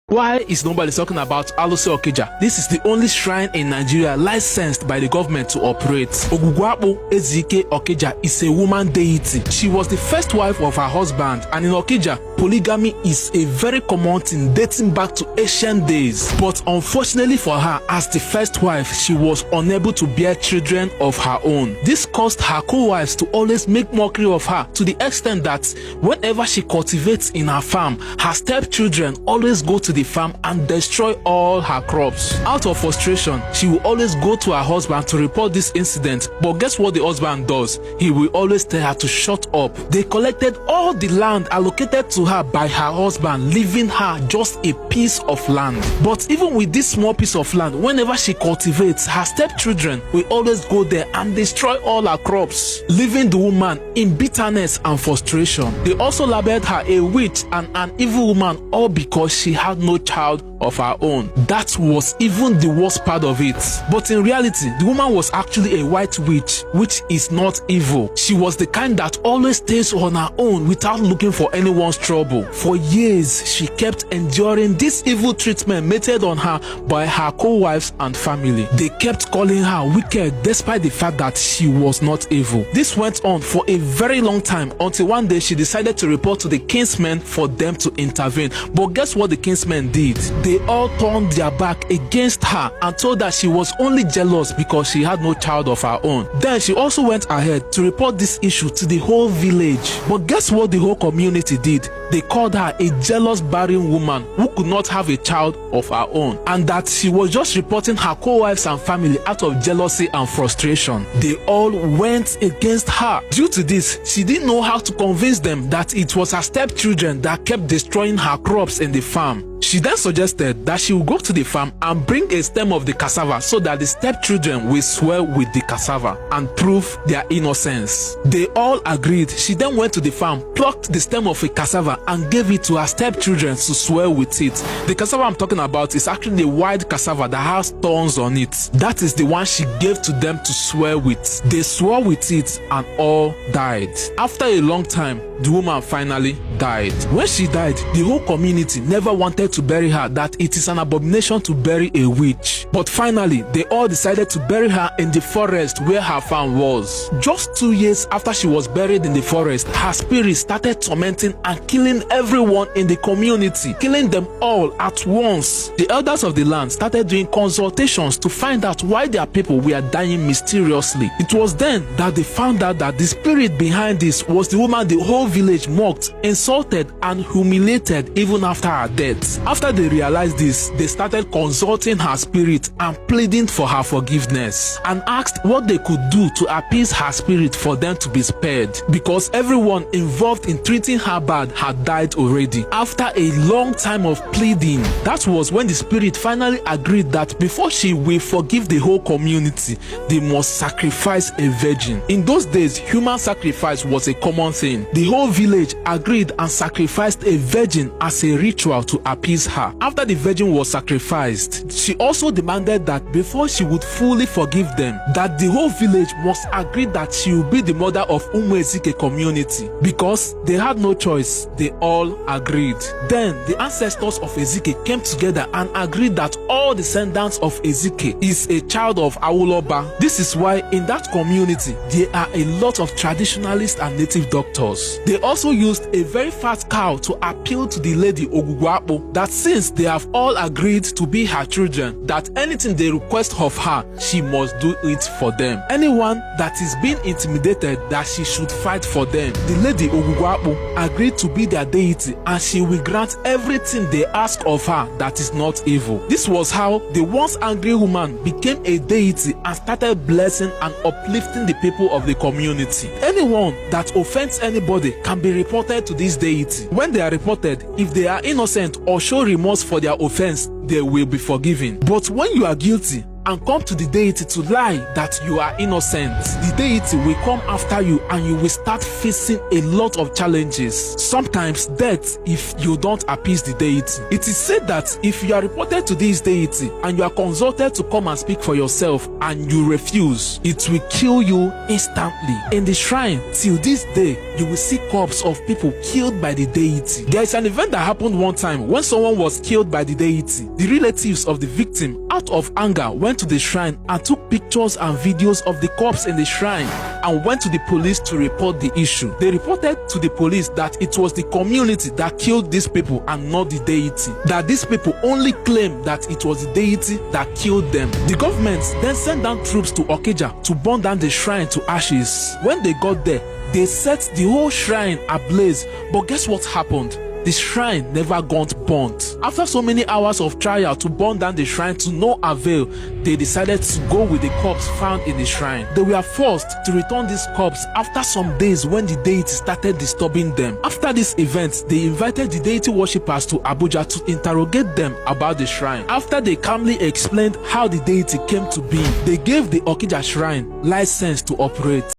Why is nobody talking about Alose Okija? This is the only shrine in Nigeria licensed by the government to operate. Ogugwapo Ezike Okija is a woman deity. She was the first wife of her husband, and in Okija, polygamy is a very common thing dating back to ancient days. But unfortunately for her, as the first wife, she was unable to bear children of her own. This caused her co-wives to always make mockery of her, to the extent that whenever she cultivates in her farm, her stepchildren always go to the farm and destroy all her crops. Out of frustration, she will always go to her husband to report this incident, but guess what the husband does? He will always tell her to shut up. They collected all the land allocated to her by her husband, leaving her just a piece of land. But even with this small piece of land, whenever she cultivates, her stepchildren will always go there and destroy all her crops, leaving the woman in bitterness and frustration. They also labeled her a witch and an evil woman, all because she had no child of her own. That was even the worst part of it. But in reality, the woman was actually a white witch, which is not evil. She was the kind that always stays on her own without looking for anyone's trouble. For years, she kept enduring this evil treatment meted on her by her co-wives and family. They kept calling her wicked despite the fact that she was not evil. This went on for a very long time until one day she decided to report to the kinsmen for them to intervene. But guess what the kinsmen did? They all turned their back against her and told her she was only jealous because she had no child of her own. Then she also went ahead to report this issue to the whole village. But guess what the whole community did? They called her a jealous barren woman who could not have a child of her own, and that she was just reporting her co-wives and family out of jealousy and frustration. They all went against her. Due to this, she didn't know how to convince them that it was her stepchildren that kept destroying her crops in the farm. She then suggested that she would go to the farm and bring a stem of the cassava so that the stepchildren will swear with the cassava and prove their innocence. They all agreed. She then went to the farm, plucked the stem of a cassava and gave it to her stepchildren to swear with it. The cassava I'm talking about is actually the wild cassava that has thorns on it. That is the one she gave to them to swear with. They swore with it and all died. After a long time, the woman finally died. When she died, the whole community never wanted to bury her, that it is an abomination to bury a witch. But finally, they all decided to bury her in the forest where her farm was. Just 2 years after she was buried in the forest, her spirit started tormenting and killing everyone in the community, killing them all at once. The elders of the land started doing consultations to find out why their people were dying mysteriously. It was then that they found out that the spirit behind this was the woman the whole village mocked, insulted, and humiliated even after her death. After they realized this, they started consulting her spirit and pleading for her forgiveness, and asked what they could do to appease her spirit for them to be spared, because everyone involved in treating her bad had died already. After a long time of pleading, that was when the spirit finally agreed that before she will forgive the whole community, they must sacrifice a virgin. In those days, human sacrifice was a common thing. The whole village agreed and sacrificed a virgin as a ritual to appease her. After the virgin was sacrificed, she also demanded that before she would fully forgive them, that the whole village must agree that she will be the mother of Umuezike community. Because they had no choice, they all agreed. Then the ancestors of Ezike came together and agreed that all descendants of Ezike is a child of Awoloba. This is why in that community there are a lot of traditionalists and native doctors. They also used a very fat cow to appeal to the lady Ogugwapo that since they have all agreed to be her children, that anything they request of her, she must do it for them. Anyone that is being intimidated, that she should fight for them. The lady Ogugwapo agreed to be their deity, and she will grant everything they ask of her that is not evil. This was how the once angry woman became a deity and started blessing and uplifting the people of the community. Anyone that offends anybody can be reported to this deity. When they are reported, if they are innocent or show remorse for their offense, they will be forgiven. But when you are guilty and come to the deity to lie that you are innocent. The deity will come after you and you will start facing a lot of challenges, sometimes death if you don't appease the deity. It is said that if you are reported to this deity and you are consulted to come and speak for yourself and you refuse, it will kill you instantly. In the shrine, till this day, you will see corpses of people killed by the deity. There is an event that happened one time when someone was killed by the deity. The relatives of the victim, out of anger, went to the shrine and took pictures and videos of the corpse in the shrine and went to the police to report the issue. They reported to the police that it was the community that killed these people and not the deity. That these people only claim that it was the deity that killed them. The government then sent down troops to Okija to burn down the shrine to ashes. When they got there, they set the whole shrine ablaze. But guess what happened? The shrine never got burnt. After so many hours of trial to burn down the shrine to no avail, they decided to go with the corpse found in the shrine. They were forced to return this corpse after some days when the deity started disturbing them. After this event, they invited the deity worshippers to Abuja to interrogate them about the shrine. After they calmly explained how the deity came to be, they gave the Okija shrine license to operate.